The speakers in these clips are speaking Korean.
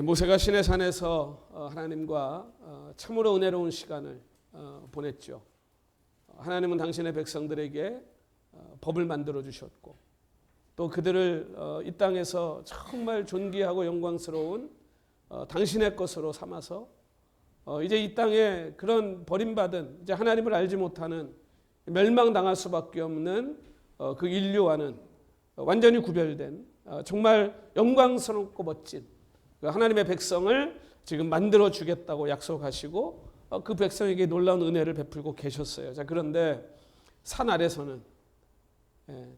모세가 시내산에서 하나님과 참으로 은혜로운 시간을 보냈죠. 하나님은 당신의 백성들에게 법을 만들어 주셨고 또 그들을 이 땅에서 정말 존귀하고 영광스러운 당신의 것으로 삼아서 이제 이 땅에 그런 버림받은 이제 하나님을 알지 못하는 멸망당할 수밖에 없는 그 인류와는 완전히 구별된 정말 영광스럽고 멋진 하나님의 백성을 지금 만들어 주겠다고 약속하시고 그 백성에게 놀라운 은혜를 베풀고 계셨어요. 자, 그런데 산 아래서는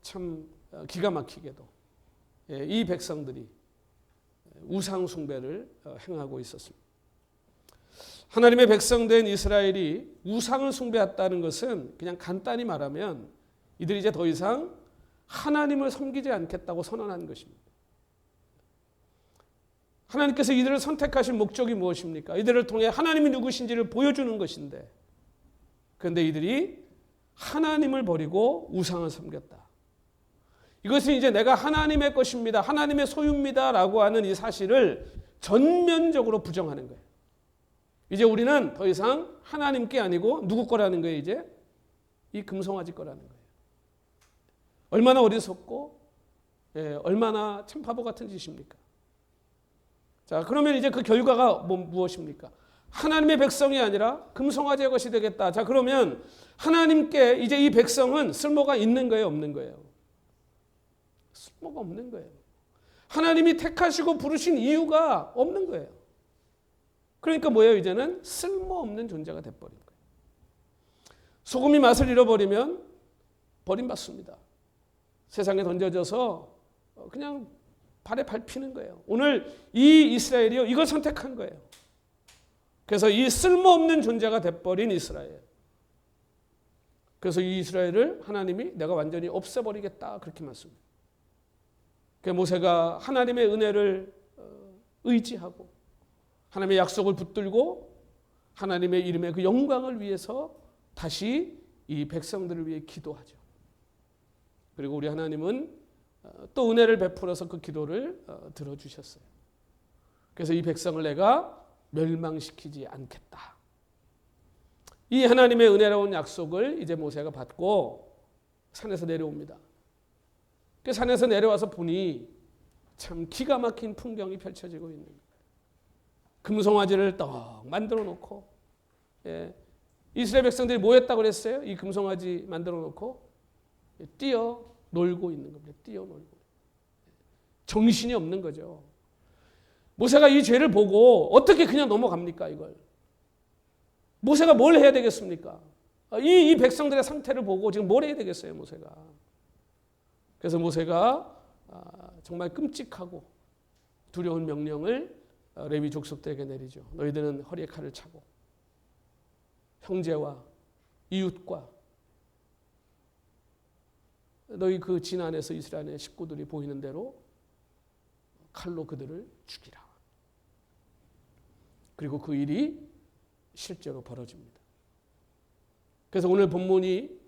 참 기가 막히게도 이 백성들이 우상 숭배를 행하고 있었습니다. 하나님의 백성된 이스라엘이 우상을 숭배했다는 것은 그냥 간단히 말하면 이들이 이제 더 이상 하나님을 섬기지 않겠다고 선언한 것입니다. 하나님께서 이들을 선택하신 목적이 무엇입니까? 이들을 통해 하나님이 누구신지를 보여주는 것인데, 그런데 이들이 하나님을 버리고 우상을 섬겼다. 이것은 이제 내가 하나님의 것입니다, 하나님의 소유입니다 라고 하는 이 사실을 전면적으로 부정하는 거예요. 이제 우리는 더 이상 하나님께 아니고 누구 거라는 거예요? 이제 이 금송아지 거라는 거예요. 얼마나 어리석고 얼마나 참 바보 같은 짓입니까? 자, 그러면 이제 그 결과가 무엇입니까? 하나님의 백성이 아니라 금송아지의 것이 되겠다. 자, 그러면 하나님께 이제 이 백성은 쓸모가 있는 거예요, 없는 거예요? 쓸모가 없는 거예요. 하나님이 택하시고 부르신 이유가 없는 거예요. 그러니까 뭐예요? 이제는 쓸모없는 존재가 돼버린 거예요. 소금이 맛을 잃어버리면 버림받습니다. 세상에 던져져서 그냥 발에 밟히는 거예요. 오늘 이 이스라엘이요, 이걸 선택한 거예요. 그래서 이 쓸모없는 존재가 돼버린 이스라엘. 그래서 이 이스라엘을 하나님이 내가 완전히 없애버리겠다 그렇게 말씀합니다. 그래서 모세가 하나님의 은혜를 의지하고 하나님의 약속을 붙들고 하나님의 이름의 그 영광을 위해서 다시 이 백성들을 위해 기도하죠. 그리고 우리 하나님은 또 은혜를 베풀어서 그 기도를 들어주셨어요. 그래서 이 백성을 내가 멸망시키지 않겠다. 이 하나님의 은혜로운 약속을 이제 모세가 받고 산에서 내려옵니다. 그 산에서 내려와서 보니 참 기가 막힌 풍경이 펼쳐지고 있는 거예요. 금송아지를 떡 만들어 놓고, 이스라엘 백성들이 뭐 했다고 그랬어요? 이 금송아지 만들어 놓고 뛰어 놀고 있는 겁니다. 뛰어놀고. 정신이 없는 거죠. 모세가 이 죄를 보고 어떻게 그냥 넘어갑니까, 이걸? 모세가 뭘 해야 되겠습니까? 이 백성들의 상태를 보고 지금 뭘 해야 되겠어요, 모세가? 그래서 모세가 정말 끔찍하고 두려운 명령을 레위 족속들에게 내리죠. 너희들은 허리에 칼을 차고 형제와 이웃과 너희 그 진 안에서 이스라엘의 식구들이 보이는 대로 칼로 그들을 죽이라. 그리고 그 일이 실제로 벌어집니다. 그래서 오늘 본문이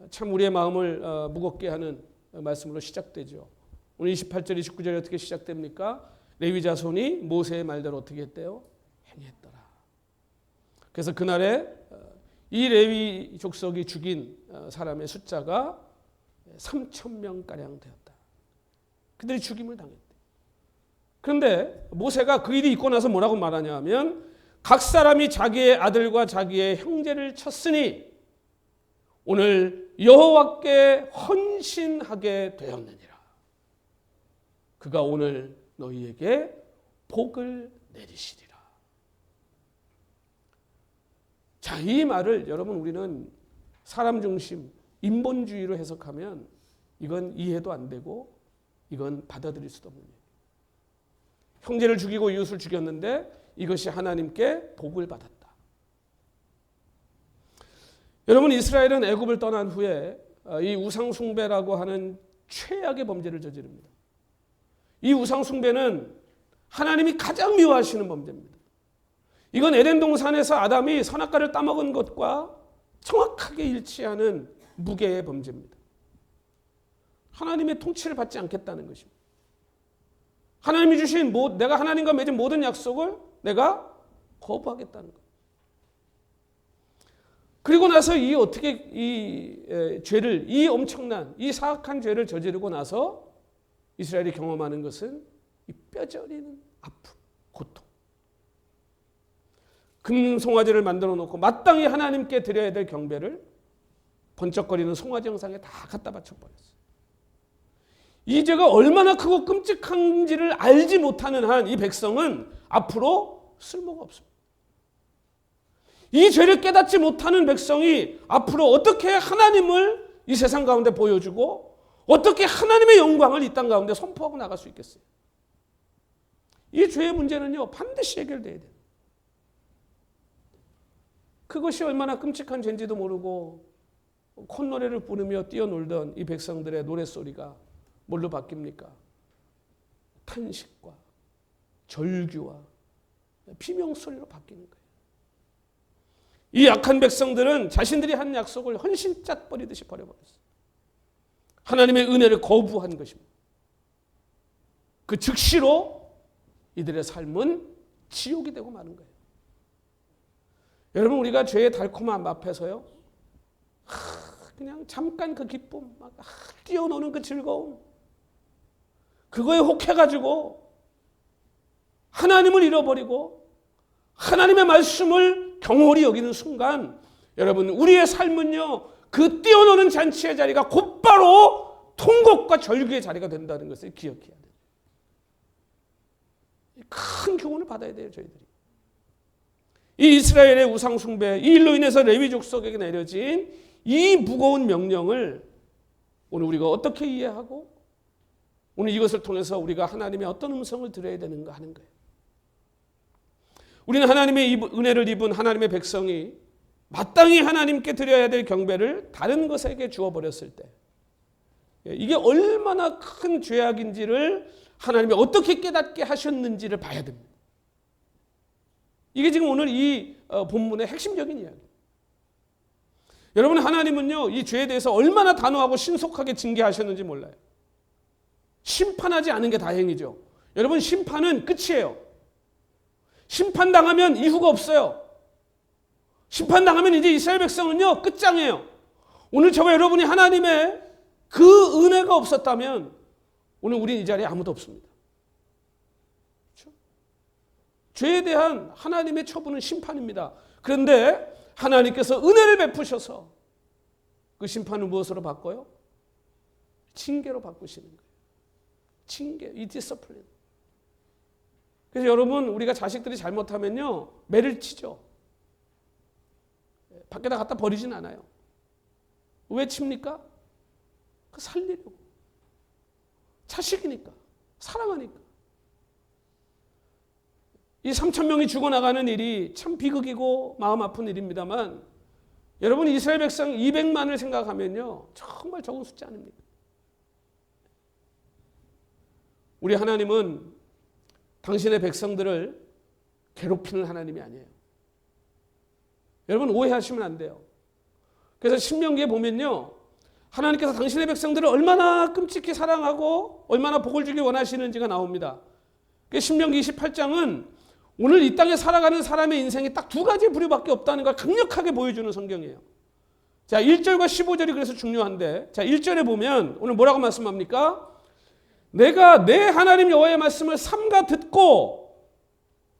참 우리의 마음을 무겁게 하는 말씀으로 시작되죠. 오늘 28절, 29절이 어떻게 시작됩니까? 레위 자손이 모세의 말대로 어떻게 했대요? 행했더라. 그래서 그날에 이 레위 족속이 죽인 사람의 숫자가 3,000명가량 되었다. 그들이 죽임을 당했대. 그런데 모세가 그 일이 있고 나서 뭐라고 말하냐 하면 각 사람이 자기의 아들과 자기의 형제를 쳤으니 오늘 여호와께 헌신하게 되었느니라. 그가 오늘 너희에게 복을 내리시리라. 자, 이 말을 여러분 우리는 사람 중심 인본주의로 해석하면 이건 이해도 안 되고 이건 받아들일 수도 없는 얘기예요. 형제를 죽이고 이웃을 죽였는데 이것이 하나님께 복을 받았다. 여러분, 이스라엘은 애굽을 떠난 후에 이 우상숭배라고 하는 최악의 범죄를 저지릅니다. 이 우상숭배는 하나님이 가장 미워하시는 범죄입니다. 이건 에덴 동산에서 아담이 선악과를 따먹은 것과 정확하게 일치하는 무게의 범죄입니다. 하나님의 통치를 받지 않겠다는 것입니다. 하나님이 주신 내가 하나님과 맺은 모든 약속을 내가 거부하겠다는 것. 그리고 나서 죄를, 이 엄청난, 이 사악한 죄를 저지르고 나서 이스라엘이 경험하는 것은 이 뼈저리는 아픔, 고통. 금송아지를 만들어 놓고 마땅히 하나님께 드려야 될 경배를 번쩍거리는 송아지 형상에 다 갖다 바쳐버렸어요. 이 죄가 얼마나 크고 끔찍한지를 알지 못하는 한 이 백성은 앞으로 쓸모가 없습니다. 이 죄를 깨닫지 못하는 백성이 앞으로 어떻게 하나님을 이 세상 가운데 보여주고 어떻게 하나님의 영광을 이 땅 가운데 선포하고 나갈 수 있겠어요? 이 죄의 문제는요, 반드시 해결돼야 돼요. 그것이 얼마나 끔찍한 죄인지도 모르고 콧노래를 부르며 뛰어놀던 이 백성들의 노랫소리가 뭘로 바뀝니까? 탄식과 절규와 비명소리로 바뀌는 거예요. 이 약한 백성들은 자신들이 한 약속을 헌신짝 버리듯이 버려버렸어요. 하나님의 은혜를 거부한 것입니다. 그 즉시로 이들의 삶은 지옥이 되고 마는 거예요. 여러분, 우리가 죄의 달콤함 앞에서요, 그냥 잠깐 그 기쁨, 뛰어노는 그 즐거움, 그거에 혹해가지고 하나님을 잃어버리고 하나님의 말씀을 경홀히 여기는 순간, 여러분, 우리의 삶은요, 그 뛰어노는 잔치의 자리가 곧바로 통곡과 절규의 자리가 된다는 것을 기억해야 돼요. 큰 교훈을 받아야 돼요, 저희들이. 이 이스라엘의 우상 숭배, 이 일로 인해서 레위 족속에게 내려진 이 무거운 명령을 오늘 우리가 어떻게 이해하고 오늘 이것을 통해서 우리가 하나님의 어떤 음성을 들어야 되는가 하는 거예요. 우리는 하나님의 은혜를 입은 하나님의 백성이 마땅히 하나님께 드려야 될 경배를 다른 것에게 주어버렸을 때 이게 얼마나 큰 죄악인지를 하나님이 어떻게 깨닫게 하셨는지를 봐야 됩니다. 이게 지금 오늘 이 본문의 핵심적인 이야기예요. 여러분, 하나님은요, 이 죄에 대해서 얼마나 단호하고 신속하게 징계하셨는지 몰라요. 심판하지 않은 게 다행이죠. 여러분, 심판은 끝이에요. 심판당하면 이후가 없어요. 심판당하면 이제 이스라엘 백성은요, 끝장이에요. 오늘 저와 여러분이 하나님의 그 은혜가 없었다면 오늘 우린 이 자리에 아무도 없습니다. 그렇죠? 죄에 대한 하나님의 처분은 심판입니다. 그런데 하나님께서 은혜를 베푸셔서 그 심판을 무엇으로 바꿔요? 징계로 바꾸시는 거예요. 징계, 이 디스플린. 그래서 여러분, 우리가 자식들이 잘못하면요, 매를 치죠. 밖에다 갖다 버리진 않아요. 왜 칩니까? 살리려고. 자식이니까, 사랑하니까. 이 3,000명이 죽어나가는 일이 참 비극이고 마음 아픈 일입니다만, 여러분, 이스라엘 백성 200만을 생각하면요, 정말 적은 숫자 아닙니까? 우리 하나님은 당신의 백성들을 괴롭히는 하나님이 아니에요. 여러분, 오해하시면 안 돼요. 그래서 신명기에 보면요, 하나님께서 당신의 백성들을 얼마나 끔찍히 사랑하고 얼마나 복을 주기 원하시는지가 나옵니다. 신명기 28장은 오늘 이 땅에 살아가는 사람의 인생이 딱 두 가지 부류밖에 없다는 걸 강력하게 보여주는 성경이에요. 자, 1절과 15절이 그래서 중요한데, 자, 1절에 보면 오늘 뭐라고 말씀합니까? 내가 내 하나님 여호와의 말씀을 삼가 듣고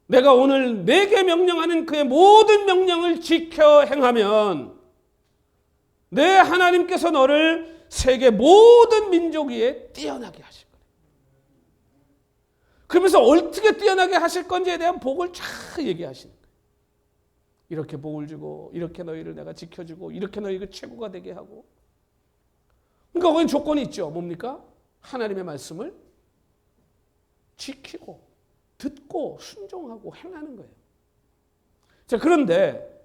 내가 오늘 내게 명령하는 그의 모든 명령을 지켜 행하면 내 하나님께서 너를 세계 모든 민족 위에 뛰어나게 하실 거예요. 그러면서 어떻게 뛰어나게 하실 건지에 대한 복을 쫙 얘기하시는 거예요. 이렇게 복을 주고, 이렇게 너희를 내가 지켜주고, 이렇게 너희가 최고가 되게 하고. 그러니까 거기 조건이 있죠. 뭡니까? 하나님의 말씀을 지키고 듣고 순종하고 행하는 거예요. 자, 그런데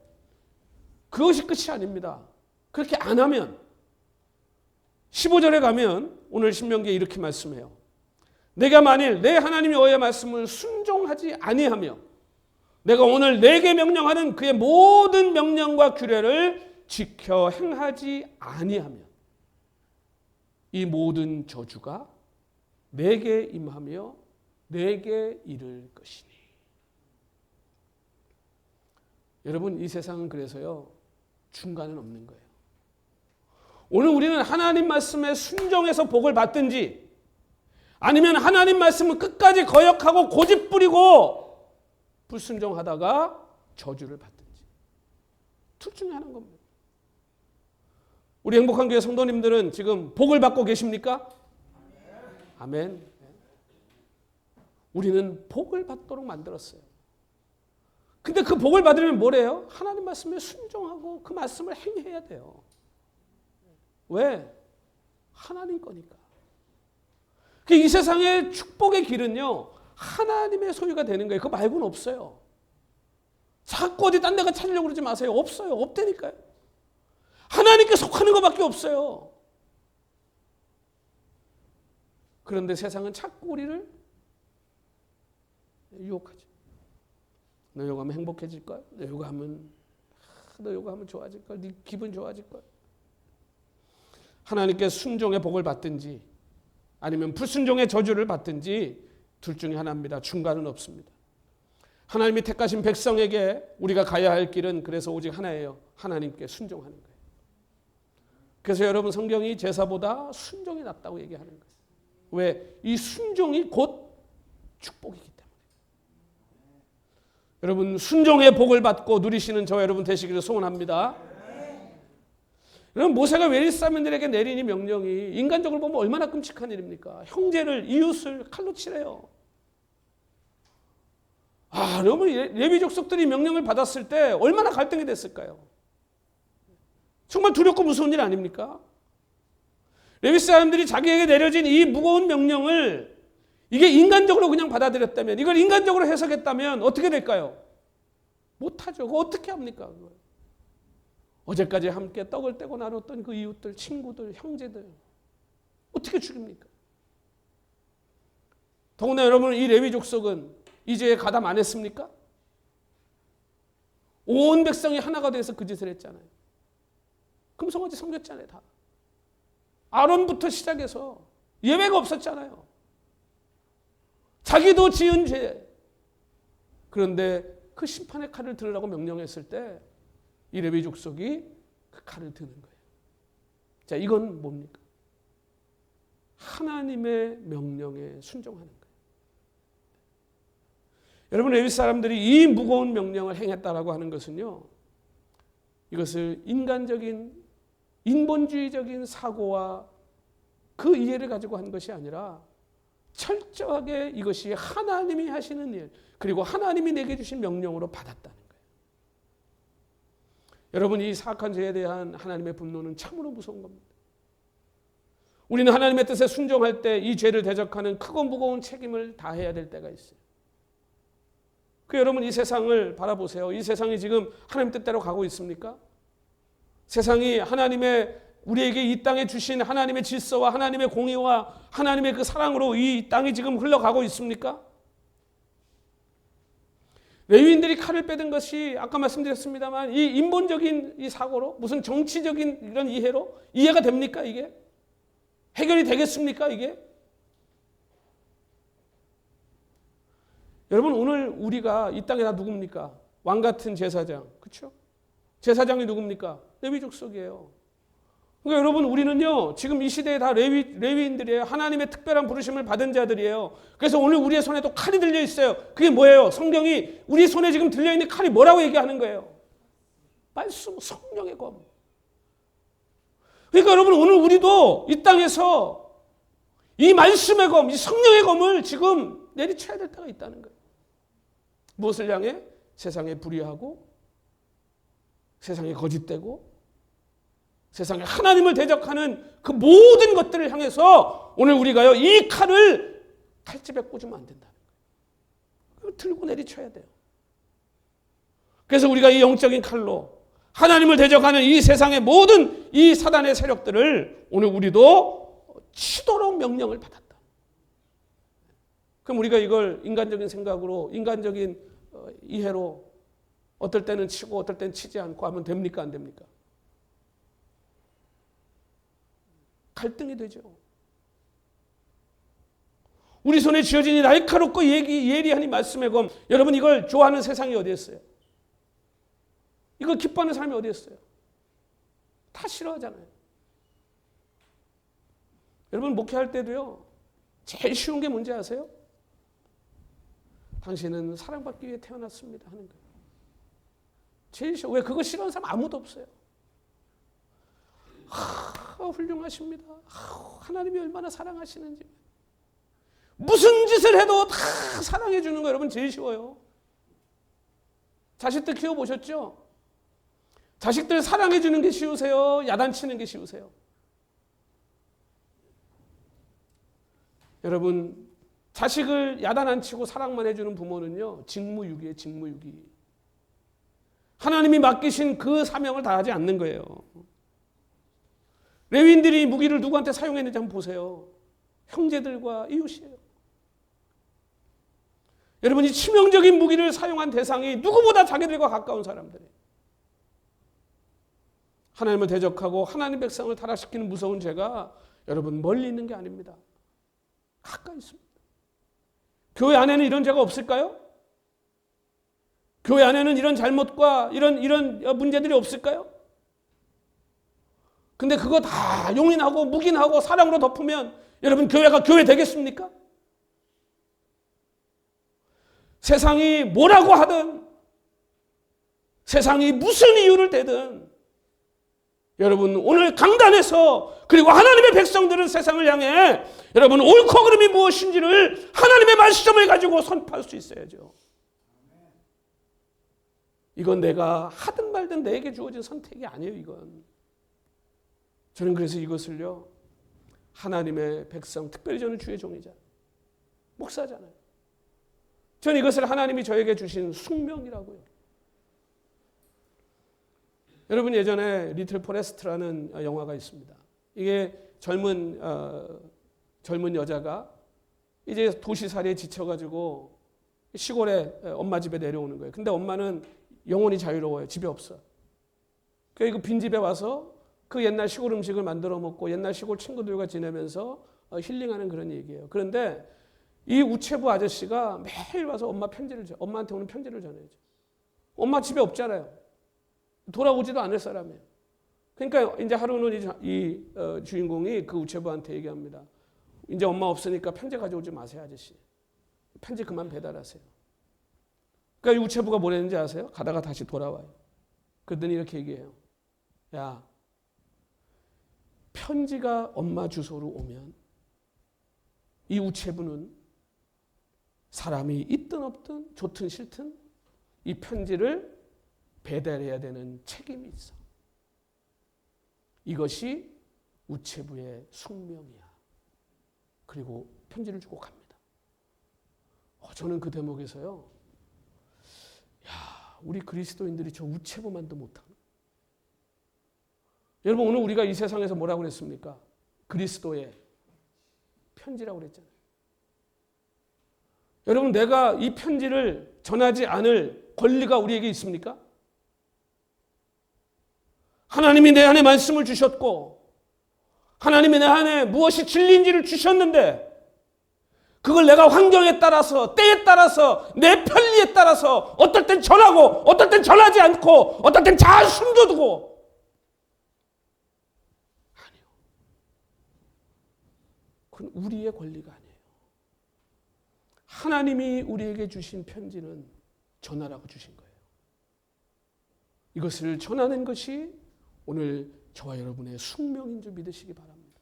그것이 끝이 아닙니다. 그렇게 안 하면 15절에 가면 오늘 신명기에 이렇게 말씀해요. 내가 만일 내 하나님 여호와의 말씀을 순종하지 아니하며 내가 오늘 내게 명령하는 그의 모든 명령과 규례를 지켜 행하지 아니하면 이 모든 저주가 내게 임하며 내게 이를 것이니. 여러분, 이 세상은 그래서요, 중간은 없는 거예요. 오늘 우리는 하나님 말씀에 순종해서 복을 받든지, 아니면 하나님 말씀을 끝까지 거역하고 고집 부리고 불순종하다가 저주를 받든지, 둘 중에 하나인 겁니다. 우리 행복한 교회 성도님들은 지금 복을 받고 계십니까? 아멘. 우리는 복을 받도록 만들었어요. 근데 그 복을 받으려면 뭐래요? 하나님 말씀에 순종하고 그 말씀을 행해야 돼요. 왜? 하나님 거니까. 이 세상의 축복의 길은요, 하나님의 소유가 되는 거예요. 그거 말고는 없어요. 자꾸 어디 딴 데가 찾으려고 그러지 마세요. 없어요. 없다니까요. 하나님께 속하는 것밖에 없어요. 그런데 세상은 자꾸 우리를 유혹하죠. 너 요거 하면 행복해질걸? 너 요거 하면 좋아질걸? 네 기분 좋아질걸? 하나님께 순종의 복을 받든지 아니면 불순종의 저주를 받든지 둘 중에 하나입니다. 중간은 없습니다. 하나님이 택하신 백성에게 우리가 가야 할 길은 그래서 오직 하나예요. 하나님께 순종하는 거예요. 그래서 여러분, 성경이 제사보다 순종이 낫다고 얘기하는 거예요. 왜? 이 순종이 곧 축복이기 때문에. 여러분, 순종의 복을 받고 누리시는 저 여러분 되시기를 소원합니다. 여러분, 모세가 웨리스사람들에게 내린 이 명령이 인간적으로 보면 얼마나 끔찍한 일입니까? 형제를, 이웃을 칼로 치래요. 여러분, 레위 족속들이 명령을 받았을 때 얼마나 갈등이 됐을까요? 정말 두렵고 무서운 일 아닙니까? 레위 사람들이 자기에게 내려진 이 무거운 명령을 이게 인간적으로 그냥 받아들였다면, 이걸 인간적으로 해석했다면 어떻게 될까요? 못하죠. 그거 어떻게 합니까? 그걸. 어제까지 함께 떡을 떼고 나눴던 그 이웃들, 친구들, 형제들 어떻게 죽입니까? 더구나 여러분, 이 레위 족속은 이 죄에 가담 안 했습니까? 온 백성이 하나가 돼서 그 짓을 했잖아요. 금송아지 섬겼잖아요. 다. 아론부터 시작해서 예외가 없었잖아요. 자기도 지은 죄. 그런데 그 심판의 칼을 들으라고 명령했을 때 이 레위 족속이 그 칼을 드는 거예요. 자, 이건 뭡니까? 하나님의 명령에 순종하는 거예요. 여러분, 레위 사람들이 이 무거운 명령을 행했다라고 하는 것은요, 이것을 인간적인 인본주의적인 사고와 그 이해를 가지고 한 것이 아니라 철저하게 이것이 하나님이 하시는 일, 그리고 하나님이 내게 주신 명령으로 받았다는 거예요. 여러분, 이 사악한 죄에 대한 하나님의 분노는 참으로 무서운 겁니다. 우리는 하나님의 뜻에 순종할 때 이 죄를 대적하는 크고 무거운 책임을 다해야 될 때가 있어요. 여러분, 이 세상을 바라보세요. 이 세상이 지금 하나님 뜻대로 가고 있습니까? 세상이 하나님의 우리에게 이 땅에 주신 하나님의 질서와 하나님의 공의와 하나님의 그 사랑으로 이 땅이 지금 흘러가고 있습니까? 레위인들이 칼을 빼든 것이 아까 말씀드렸습니다만 이 인본적인 이 사고로, 무슨 정치적인 이런 이해로 이해가 됩니까? 이게 해결이 되겠습니까? 이게 여러분, 오늘 우리가 이 땅에 다 누굽니까? 왕 같은 제사장, 그렇죠? 제사장이 누굽니까? 레위 족속이에요. 그러니까 여러분, 우리는요 지금 이 시대에 다 레위인들이에요. 하나님의 특별한 부르심을 받은 자들이에요. 그래서 오늘 우리의 손에 또 칼이 들려 있어요. 그게 뭐예요? 성경이 우리 손에 지금 들려 있는 칼이 뭐라고 얘기하는 거예요? 말씀, 성령의 검. 그러니까 여러분, 오늘 우리도 이 땅에서 이 말씀의 검, 이 성령의 검을 지금 내리쳐야 될 때가 있다는 거예요. 무엇을 향해? 세상에 불의하고 세상에 거짓되고 세상에 하나님을 대적하는 그 모든 것들을 향해서 오늘 우리가요 이 칼을 칼집에 꽂으면 안 된다는 거예요. 그걸 들고 내리쳐야 돼요. 그래서 우리가 이 영적인 칼로 하나님을 대적하는 이 세상의 모든 이 사단의 세력들을 오늘 우리도 치도록 명령을 받았다. 그럼 우리가 이걸 인간적인 생각으로, 인간적인 이해로 어떨 때는 치고 어떨 때는 치지 않고 하면 됩니까? 안 됩니까? 갈등이 되죠. 우리 손에 쥐어진 이 날카롭고 예리한 이 말씀의 검, 여러분 이걸 좋아하는 세상이 어디 있어요? 이걸 기뻐하는 사람이 어디 있어요? 다 싫어하잖아요. 여러분 목회할 때도요, 제일 쉬운 게 뭔지 아세요? 당신은 사랑받기 위해 태어났습니다 하는 거예요. 제일 쉬워. 왜? 그거 싫어하는 사람 아무도 없어요. 훌륭하십니다. 하나님이 얼마나 사랑하시는지. 무슨 짓을 해도 다 사랑해 주는 거 여러분 제일 쉬워요. 자식들 키워보셨죠? 자식들 사랑해 주는 게 쉬우세요? 야단치는 게 쉬우세요? 여러분, 자식을 야단 안 치고 사랑만 해주는 부모는요, 직무유기예요, 직무유기. 하나님이 맡기신 그 사명을 다하지 않는 거예요. 레위인들이 무기를 누구한테 사용했는지 한번 보세요. 형제들과 이웃이에요. 여러분, 이 치명적인 무기를 사용한 대상이 누구보다 자기들과 가까운 사람들이에요. 하나님을 대적하고 하나님 백성을 타락시키는 무서운 죄가 여러분 멀리 있는 게 아닙니다. 가까이 있습니다. 교회 안에는 이런 죄가 없을까요? 교회 안에는 이런 잘못과 이런 문제들이 없을까요? 근데 그거 다 용인하고 묵인하고 사랑으로 덮으면 여러분 교회가 교회 되겠습니까? 세상이 뭐라고 하든, 세상이 무슨 이유를 대든, 여러분 오늘 강단에서, 그리고 하나님의 백성들은 세상을 향해 여러분 옳고 그름이 무엇인지를 하나님의 말씀을 가지고 선포할 수 있어야죠. 이건 내가 하든 말든 내게 주어진 선택이 아니에요. 이건 저는 그래서 이것을요, 하나님의 백성, 특별히 저는 주의 종이자 목사잖아요. 저는 이것을 하나님이 저에게 주신 숙명이라고요. 여러분 예전에 리틀 포레스트라는 영화가 있습니다. 이게 젊은 여자가 이제 도시살이에 지쳐가지고 시골에 엄마 집에 내려오는 거예요. 근데 엄마는 영혼이 자유로워요. 집에 없어. 그러니까 그 빈집에 와서 그 옛날 시골 음식을 만들어 먹고 옛날 시골 친구들과 지내면서 힐링하는 그런 얘기예요. 그런데 이 우체부 아저씨가 매일 와서 엄마한테 오는 편지를 전해줘. 엄마 집에 없잖아요. 돌아오지도 않을 사람이에요. 그러니까 이제 하루는 이 주인공이 그 우체부한테 얘기합니다. 이제 엄마 없으니까 편지 가져오지 마세요, 아저씨. 편지 그만 배달하세요. 그러니까 이 우체부가 뭐랬는지 아세요? 가다가 다시 돌아와요. 그러더니 이렇게 얘기해요. 야, 편지가 엄마 주소로 오면 이 우체부는 사람이 있든 없든 좋든 싫든 이 편지를 배달해야 되는 책임이 있어. 이것이 우체부의 숙명이야. 그리고 편지를 주고 갑니다. 저는 그 대목에서요, 야, 우리 그리스도인들이 저 우체부만도 못하나? 여러분 오늘 우리가 이 세상에서 뭐라고 그랬습니까? 그리스도의 편지라고 그랬잖아요. 여러분 내가 이 편지를 전하지 않을 권리가 우리에게 있습니까? 하나님이 내 안에 말씀을 주셨고 하나님이 내 안에 무엇이 진리인지를 주셨는데 그걸 내가 환경에 따라서 때에 따라서 내 편리에 따라서 어떨 땐 전하고 어떨 땐 전하지 않고 어떨 땐 잘 숨겨두고 아니요. 그건 우리의 권리가 아니에요. 하나님이 우리에게 주신 편지는 전하라고 주신 거예요. 이것을 전하는 것이 오늘 저와 여러분의 숙명인 줄 믿으시기 바랍니다.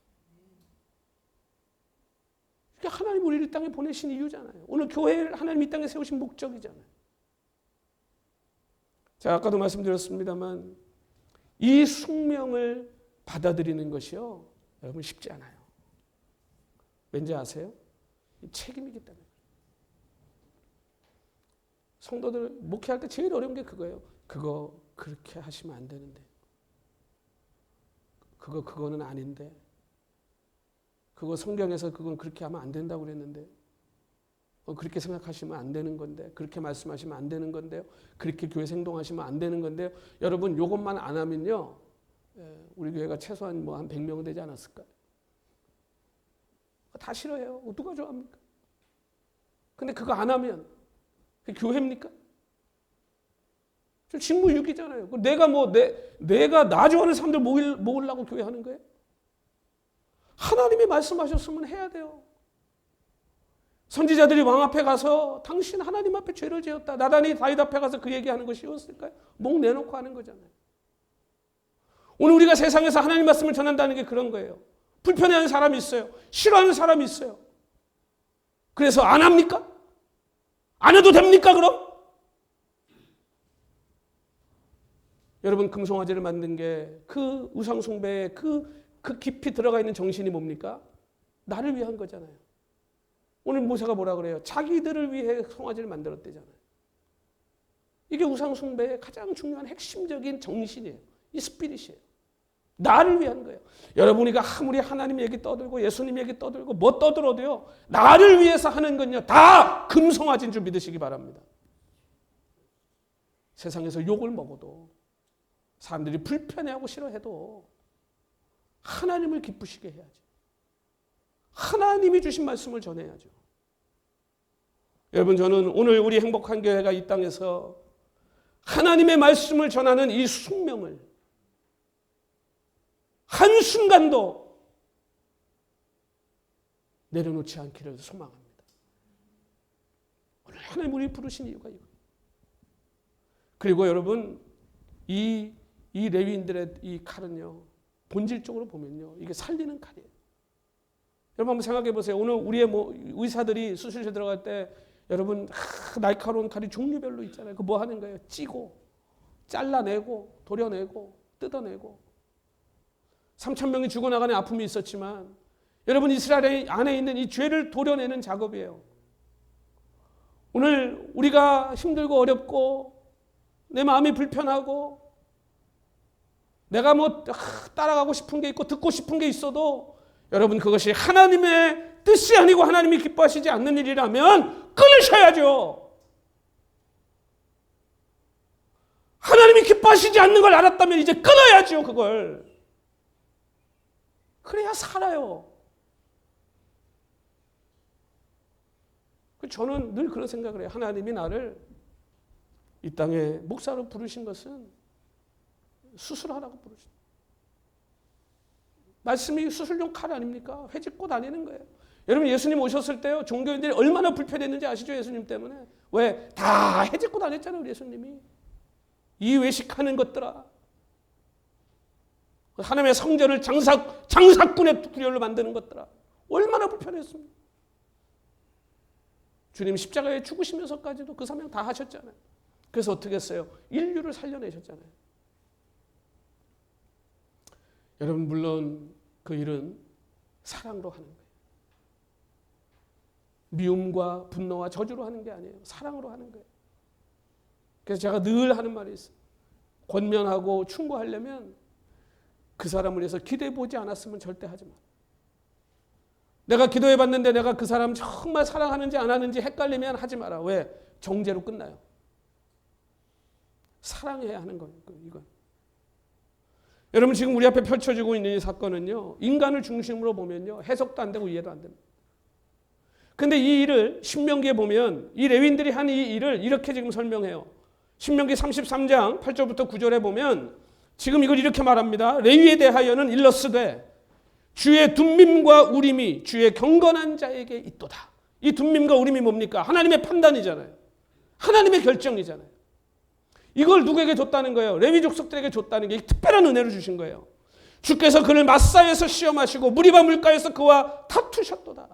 그러니까 하나님 우리를 이 땅에 보내신 이유잖아요. 오늘 교회를 하나님 이 땅에 세우신 목적이잖아요. 자, 아까도 말씀드렸습니다만 이 숙명을 받아들이는 것이요, 여러분 쉽지 않아요. 왠지 아세요? 책임이기 때문에. 성도들 목회할 때 제일 어려운 게 그거예요. 그거 그렇게 하시면 안 되는데. 그거는 아닌데. 그거 성경에서 그건 그렇게 하면 안 된다고 그랬는데. 그렇게 생각하시면 안 되는 건데. 그렇게 말씀하시면 안 되는 건데요. 그렇게 교회 행동하시면 안 되는 건데요. 여러분 이것만 안 하면요. 우리 교회가 최소한 한 100명은 되지 않았을까요? 다 싫어해요. 누가 좋아합니까? 근데 그거 안 하면 그게 교회입니까? 직무유기잖아요. 내가 나 좋아하는 사람들 모으려고 교회 하는 거예요? 하나님이 말씀하셨으면 해야 돼요. 선지자들이 왕 앞에 가서 당신 하나님 앞에 죄를 지었다. 나단이 다윗 앞에 가서 그 얘기하는 것이 쉬웠을까요? 목 내놓고 하는 거잖아요. 오늘 우리가 세상에서 하나님 말씀을 전한다는 게 그런 거예요. 불편해하는 사람이 있어요. 싫어하는 사람이 있어요. 그래서 안 합니까? 안 해도 됩니까 그럼? 여러분, 금송아지를 만든 게 그 우상숭배의 그 깊이 들어가 있는 정신이 뭡니까? 나를 위한 거잖아요. 오늘 모세가 뭐라 그래요? 자기들을 위해 송아지를 만들었대잖아요. 이게 우상숭배의 가장 중요한 핵심적인 정신이에요. 이 스피릿이에요. 나를 위한 거예요. 여러분이가 아무리 하나님 얘기 떠들고 예수님 얘기 떠들고 뭐 떠들어도요, 나를 위해서 하는 건요, 다 금송아지인 줄 믿으시기 바랍니다. 세상에서 욕을 먹어도, 사람들이 불편해하고 싫어해도 하나님을 기쁘시게 해야죠. 하나님이 주신 말씀을 전해야죠. 여러분, 저는 오늘 우리 행복한 교회가 이 땅에서 하나님의 말씀을 전하는 이 숙명을 한순간도 내려놓지 않기를 소망합니다. 오늘 하나님 우리 부르신 이유가 이거예요. 그리고 여러분, 이 레위인들의 이 칼은요, 본질적으로 보면요, 이게 살리는 칼이에요. 여러분 한번 생각해 보세요. 오늘 우리의 의사들이 수술실에 들어갈 때 여러분 날카로운 칼이 종류별로 있잖아요. 그 뭐 하는 거예요? 찌고, 잘라내고, 도려내고, 뜯어내고. 3,000명이 죽어나가는 아픔이 있었지만 여러분, 이스라엘 안에 있는 이 죄를 도려내는 작업이에요. 오늘 우리가 힘들고 어렵고 내 마음이 불편하고 내가 따라가고 싶은 게 있고 듣고 싶은 게 있어도 여러분, 그것이 하나님의 뜻이 아니고 하나님이 기뻐하시지 않는 일이라면 끊으셔야죠. 하나님이 기뻐하시지 않는 걸 알았다면 이제 끊어야죠, 그걸. 그래야 살아요. 저는 늘 그런 생각을 해요. 하나님이 나를 이 땅에 목사로 부르신 것은 수술하라고 부르신. 말씀이 수술용 칼 아닙니까? 회집고 다니는 거예요. 여러분, 예수님 오셨을 때요, 종교인들이 얼마나 불편했는지 아시죠? 예수님 때문에. 왜? 다 해집고 다녔잖아요, 우리 예수님이. 이 외식하는 것들아. 하나님의 성전을 장사꾼의 구렬로 만드는 것들아. 얼마나 불편했습니까? 주님 십자가에 죽으시면서까지도 그 사명 다 하셨잖아요. 그래서 어떻게 했어요? 인류를 살려내셨잖아요. 여러분, 물론 그 일은 사랑으로 하는 거예요. 미움과 분노와 저주로 하는 게 아니에요. 사랑으로 하는 거예요. 그래서 제가 늘 하는 말이 있어요. 권면하고 충고하려면 그 사람을 위해서 기도해보지 않았으면 절대 하지 마. 내가 기도해봤는데 내가 그 사람 정말 사랑하는지 안 하는지 헷갈리면 하지 마라. 왜? 정죄로 끝나요. 사랑해야 하는 거예요, 이건. 여러분, 지금 우리 앞에 펼쳐지고 있는 이 사건은요, 인간을 중심으로 보면요, 해석도 안 되고 이해도 안 됩니다. 근데 이 일을 신명기에 보면 이 레위인들이 한 이 일을 이렇게 지금 설명해요. 신명기 33장 8절부터 9절에 보면 지금 이걸 이렇게 말합니다. 레위에 대하여는 일러스되 주의 둠밈과 우림이 주의 경건한 자에게 있도다. 이 둠밈과 우림이 뭡니까? 하나님의 판단이잖아요. 하나님의 결정이잖아요. 이걸 누구에게 줬다는 거예요? 레위 족속들에게 줬다는 게 특별한 은혜를 주신 거예요. 주께서 그를 마사에서 시험하시고 무리바 물가에서 그와 다투셨도다.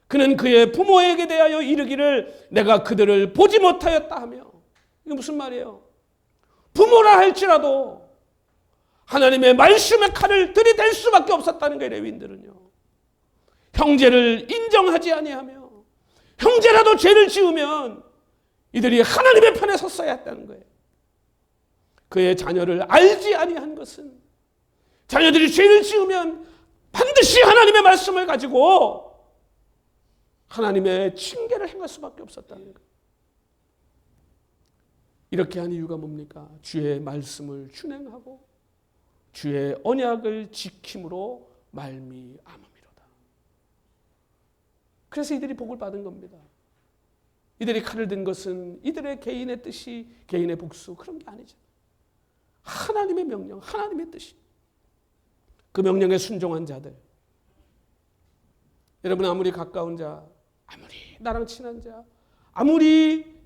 그는 그의 부모에게 대하여 이르기를 내가 그들을 보지 못하였다 하며. 이게 무슨 말이에요? 부모라 할지라도 하나님의 말씀의 칼을 들이댈 수밖에 없었다는 거예요. 레위인들은요. 형제를 인정하지 아니하며 형제라도 죄를 지으면 이들이 하나님의 편에 섰어야 했다는 거예요. 그의 자녀를 알지 아니한 것은 자녀들이 죄를 지으면 반드시 하나님의 말씀을 가지고 하나님의 징계를 행할 수밖에 없었다는 거예요. 이렇게 한 이유가 뭡니까? 주의 말씀을 준행하고 주의 언약을 지킴으로 말미암음이로다. 그래서 이들이 복을 받은 겁니다. 이들이 칼을 든 것은 이들의 개인의 뜻이, 개인의 복수, 그런 게 아니죠. 하나님의 명령, 하나님의 뜻이. 그 명령에 순종한 자들. 여러분, 아무리 가까운 자, 아무리 나랑 친한 자, 아무리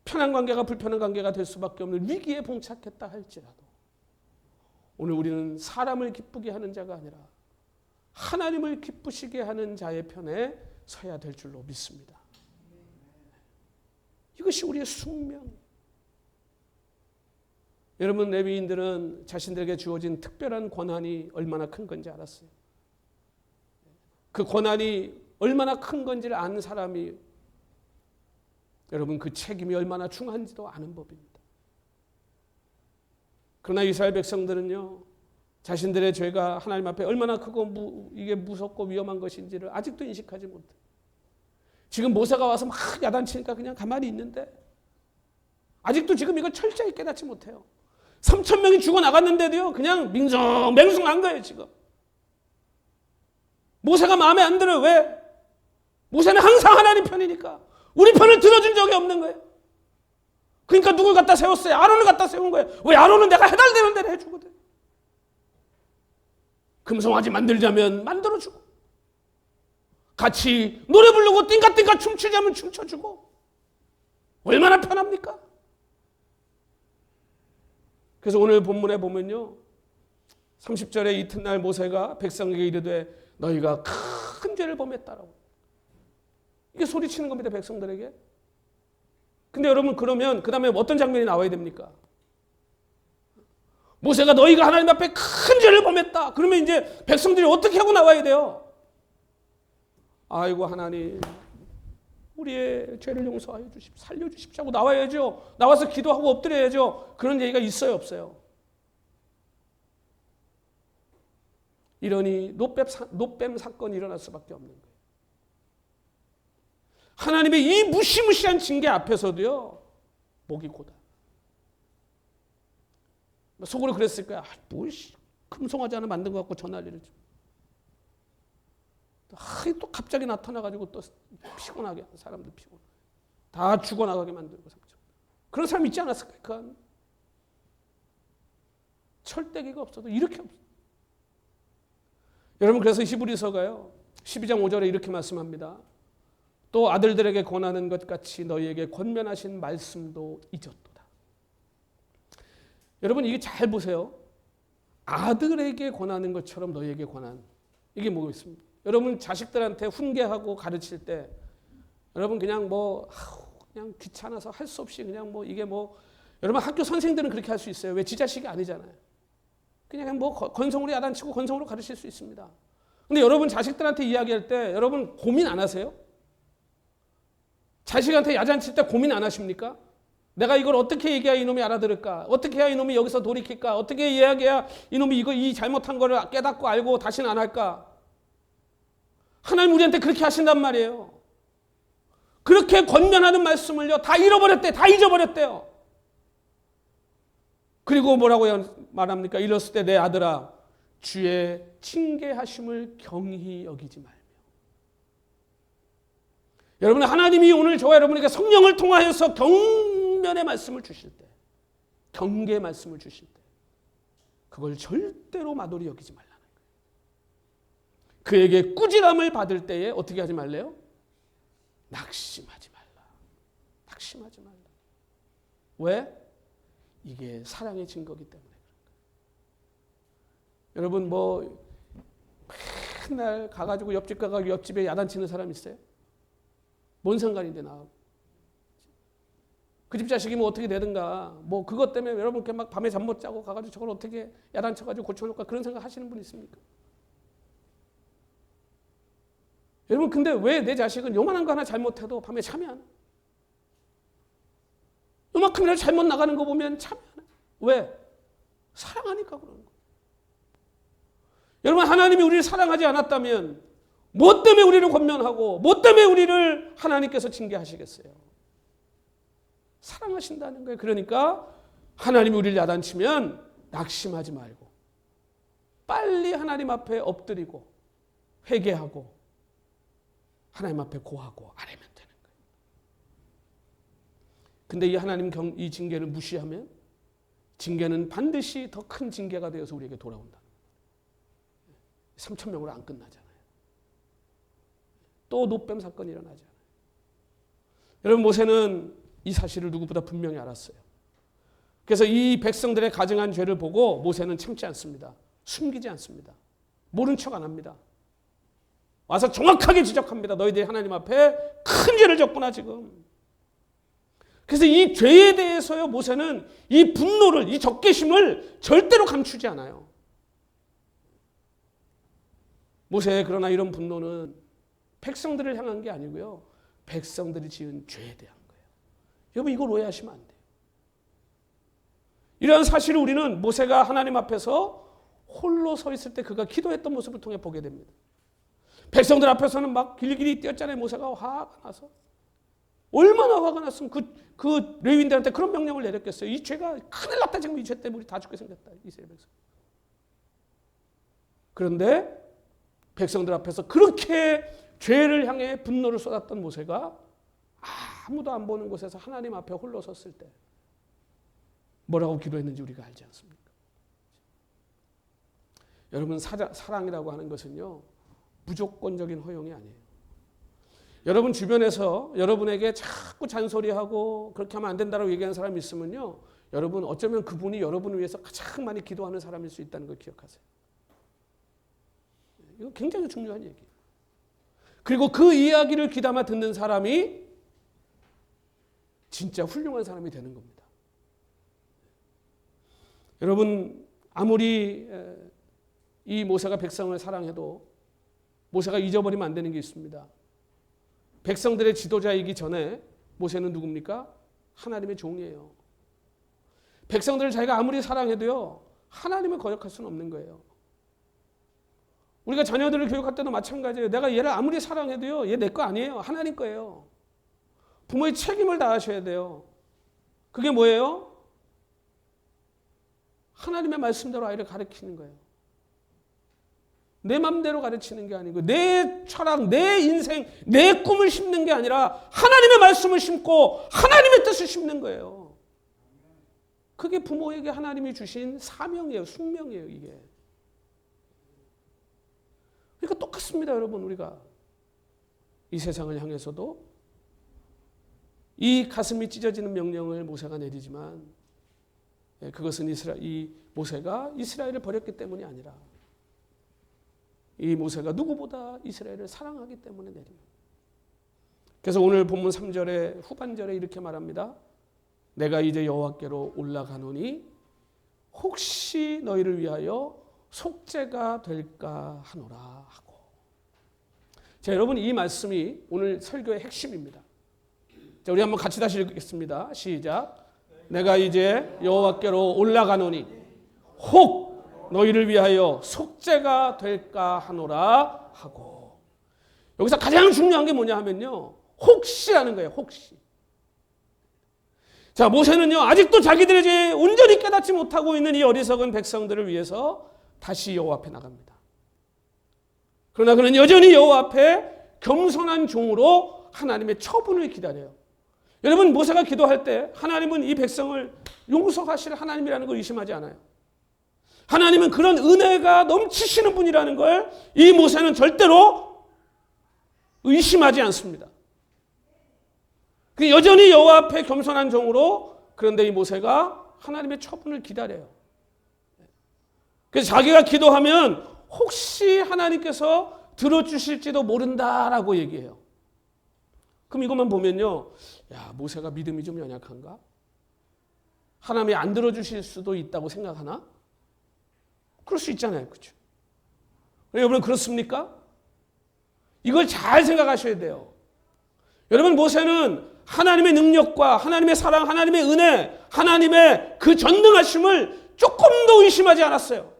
편한 관계가 불편한 관계가 될 수밖에 없는 위기에 봉착했다 할지라도 오늘 우리는 사람을 기쁘게 하는 자가 아니라 하나님을 기쁘시게 하는 자의 편에 서야 될 줄로 믿습니다. 이것이 우리의 숙명. 여러분, 레위인들은 자신들에게 주어진 특별한 권한이 얼마나 큰 건지 알았어요. 그 권한이 얼마나 큰 건지를 아는 사람이 여러분 그 책임이 얼마나 중한지도 아는 법입니다. 그러나 이스라엘 백성들은요, 자신들의 죄가 하나님 앞에 얼마나 크고 이게 무섭고 위험한 것인지를 아직도 인식하지 못해요. 지금 모세가 와서 막 야단치니까 그냥 가만히 있는데 아직도 지금 이걸 철저히 깨닫지 못해요. 3,000명이 죽어나갔는데도요 그냥 맹숭한 거예요. 지금 모세가 마음에 안 들어요. 왜? 모세는 항상 하나님 편이니까 우리 편을 들어준 적이 없는 거예요. 그러니까 누굴 갖다 세웠어요? 아론을 갖다 세운 거예요. 왜? 아론은 내가 해달되는 대로 해주거든. 금송아지 만들자면 만들어주고, 같이 노래 부르고 띵까띵까 춤추자면 춤춰주고, 얼마나 편합니까? 그래서 오늘 본문에 보면요, 30절에 이튿날 모세가 백성에게 이르되 너희가 큰 죄를 범했다라고. 이게 소리치는 겁니다, 백성들에게. 근데 여러분, 그러면 그 다음에 어떤 장면이 나와야 됩니까? 모세가 너희가 하나님 앞에 큰 죄를 범했다. 그러면 이제 백성들이 어떻게 하고 나와야 돼요? 아이고 하나님, 우리의 죄를 용서하여 주십시오, 살려주십시오 하고 나와야죠. 나와서 기도하고 엎드려야죠. 그런 얘기가 있어요, 없어요? 이러니 노뱀 사건이 일어날 수밖에 없는 거예요. 하나님의 이 무시무시한 징계 앞에서도요, 목이 고다. 속으로 그랬을 거야. 금송아지 하나 만든 것 같고 저 난리를 좀. 또 갑자기 나타나가지고 또 피곤하게 하는 사람들 피곤. 다 죽어나가게 만들고 삼죠. 그런 사람 있지 않았을까? 철대기가 없어도 이렇게 없어. 여러분, 그래서 히브리서가요 12장 5절에 이렇게 말씀합니다. 또 아들들에게 권하는 것 같이 너희에게 권면하신 말씀도 잊었도다. 여러분, 이게 잘 보세요. 아들에게 권하는 것처럼 너희에게 권한, 이게 뭐겠습니까? 여러분, 자식들한테 훈계하고 가르칠 때 여러분 그냥 그냥 귀찮아서 할 수 없이 그냥 이게 여러분 학교 선생들은 그렇게 할 수 있어요. 왜? 지 자식이 아니잖아요. 그냥 건성으로 야단치고 건성으로 가르칠 수 있습니다. 근데 여러분 자식들한테 이야기할 때 여러분 고민 안 하세요? 자식한테 야단칠 때 고민 안 하십니까? 내가 이걸 어떻게 얘기해야 이놈이 알아들을까? 어떻게 해야 이놈이 여기서 돌이킬까? 어떻게 이야기해야 이놈이 이 잘못한 거를 깨닫고 알고 다시는 안 할까? 하나님 우리한테 그렇게 하신단 말이에요. 그렇게 권면하는 말씀을요 다 잃어버렸대, 다 잊어버렸대요. 그리고 뭐라고 말합니까? 이랬을 때 내 아들아, 주의 징계하심을 경히 여기지 말며. 여러분, 하나님이 오늘 저와 여러분에게 성령을 통하여서 경면의 말씀을 주실 때, 경계의 말씀을 주실 때 그걸 절대로 마도리 여기지 말라는 거예요. 그에게 꾸지람을 받을 때에 어떻게 하지 말래요? 낙심하지 말라. 낙심하지 말라. 왜? 이게 사랑의 증거이기 때문에 그런 거예요. 여러분, 맨날 가가지고 옆집 가가지고 옆집에 야단치는 사람 있어요? 뭔 상관인데 나하고. 그 집 자식이 어떻게 되든가 그것 때문에 여러분 막 밤에 잠 못 자고 가가지고 저걸 어떻게 야단쳐가지고 고쳐놓을까, 그런 생각 하시는 분 있습니까? 여러분, 근데 왜 내 자식은 요만한 거 하나 잘못해도 밤에 잠이 안 와? 요만큼이라도 잘못 나가는 거 보면 잠이 안 와. 왜? 사랑하니까 그러는 거예요. 여러분, 하나님이 우리를 사랑하지 않았다면 뭐 때문에 우리를 권면하고 뭐 때문에 우리를 하나님께서 징계하시겠어요? 사랑하신다는 거예요. 그러니까 하나님이 우리를 야단치면 낙심하지 말고 빨리 하나님 앞에 엎드리고 회개하고 하나님 앞에 고하고 아뢰면 되는 거예요. 근데 이 하나님 이 징계를 무시하면 징계는 반드시 더 큰 징계가 되어서 우리에게 돌아온다. 3,000명으로 안 끝나잖아요. 또 노뱀 사건이 일어나잖아요. 여러분, 모세는 이 사실을 누구보다 분명히 알았어요. 그래서 이 백성들의 가증한 죄를 보고 모세는 참지 않습니다. 숨기지 않습니다. 모른 척 안 합니다. 와서 정확하게 지적합니다. 너희들이 하나님 앞에 큰 죄를 졌구나 지금. 그래서 이 죄에 대해서요, 모세는 이 분노를, 이 적개심을 절대로 감추지 않아요. 모세의 그러나 이런 분노는 백성들을 향한 게 아니고요, 백성들이 지은 죄에 대한 거예요. 여러분, 이걸 오해하시면 안 돼요. 이러한 사실을 우리는 모세가 하나님 앞에서 홀로 서 있을 때 그가 기도했던 모습을 통해 보게 됩니다. 백성들 앞에서는 막 길길이 뛰었잖아요. 모세가 화가 나서. 얼마나 화가 났으면 그 레위인들한테 그런 명령을 내렸겠어요. 이 죄가 큰일 났다. 지금 이 죄 때문에 우리 다 죽게 생겼다. 이스라엘 백성. 그런데 백성들 앞에서 그렇게 죄를 향해 분노를 쏟았던 모세가 아무도 안 보는 곳에서 하나님 앞에 홀로 섰을 때 뭐라고 기도했는지 우리가 알지 않습니까? 여러분, 사랑이라고 하는 것은요, 무조건적인 허용이 아니에요. 여러분 주변에서 여러분에게 자꾸 잔소리하고 그렇게 하면 안 된다고 얘기하는 사람이 있으면요, 여러분 어쩌면 그분이 여러분을 위해서 가장 많이 기도하는 사람일 수 있다는 걸 기억하세요. 이거 굉장히 중요한 얘기예요. 그리고 그 이야기를 귀담아 듣는 사람이 진짜 훌륭한 사람이 되는 겁니다. 여러분, 아무리 이 모세가 백성을 사랑해도 모세가 잊어버리면 안 되는 게 있습니다. 백성들의 지도자이기 전에 모세는 누굽니까? 하나님의 종이에요. 백성들을 자기가 아무리 사랑해도요, 하나님을 거역할 수는 없는 거예요. 우리가 자녀들을 교육할 때도 마찬가지예요. 내가 얘를 아무리 사랑해도요, 얘 내 거 아니에요. 하나님 거예요. 부모의 책임을 다하셔야 돼요. 그게 뭐예요? 하나님의 말씀대로 아이를 가르치는 거예요. 내 맘대로 가르치는 게 아니고 내 철학, 내 인생, 내 꿈을 심는 게 아니라 하나님의 말씀을 심고 하나님의 뜻을 심는 거예요. 그게 부모에게 하나님이 주신 사명이에요. 숙명이에요. 이게. 그러니까 똑같습니다. 여러분, 우리가 이 세상을 향해서도 이 가슴이 찢어지는 명령을 모세가 내리지만 그것은 이 모세가 이스라엘을 버렸기 때문이 아니라 이 모세가 누구보다 이스라엘을 사랑하기 때문에 내립니다. 그래서 오늘 본문 3절의 후반절에 이렇게 말합니다. 내가 이제 여호와께로 올라가노니 혹시 너희를 위하여 속죄가 될까 하노라 하고. 자, 여러분, 이 말씀이 오늘 설교의 핵심입니다. 자, 우리 한번 같이 다시 읽겠습니다. 시작. 내가 이제 여호와께로 올라가노니 혹 너희를 위하여 속죄가 될까 하노라 하고. 여기서 가장 중요한 게 뭐냐 하면요, 혹시라는 거예요. 혹시. 자, 모세는요, 아직도 자기들이 온전히 깨닫지 못하고 있는 이 어리석은 백성들을 위해서 다시 여호와 앞에 나갑니다. 그러나 그는 여전히 여호와 앞에 겸손한 종으로 하나님의 처분을 기다려요. 여러분, 모세가 기도할 때 하나님은 이 백성을 용서하실 하나님이라는 걸 의심하지 않아요. 하나님은 그런 은혜가 넘치시는 분이라는 걸 이 모세는 절대로 의심하지 않습니다. 여전히 여호와 앞에 겸손한 종으로, 그런데 이 모세가 하나님의 처분을 기다려요. 그래서 자기가 기도하면 혹시 하나님께서 들어주실지도 모른다라고 얘기해요. 그럼 이것만 보면요, 야, 모세가 믿음이 좀 연약한가? 하나님이 안 들어주실 수도 있다고 생각하나? 그럴 수 있잖아요. 그렇죠? 여러분, 그렇습니까? 이걸 잘 생각하셔야 돼요. 여러분, 모세는 하나님의 능력과 하나님의 사랑, 하나님의 은혜, 하나님의 그 전능하심을 조금도 의심하지 않았어요.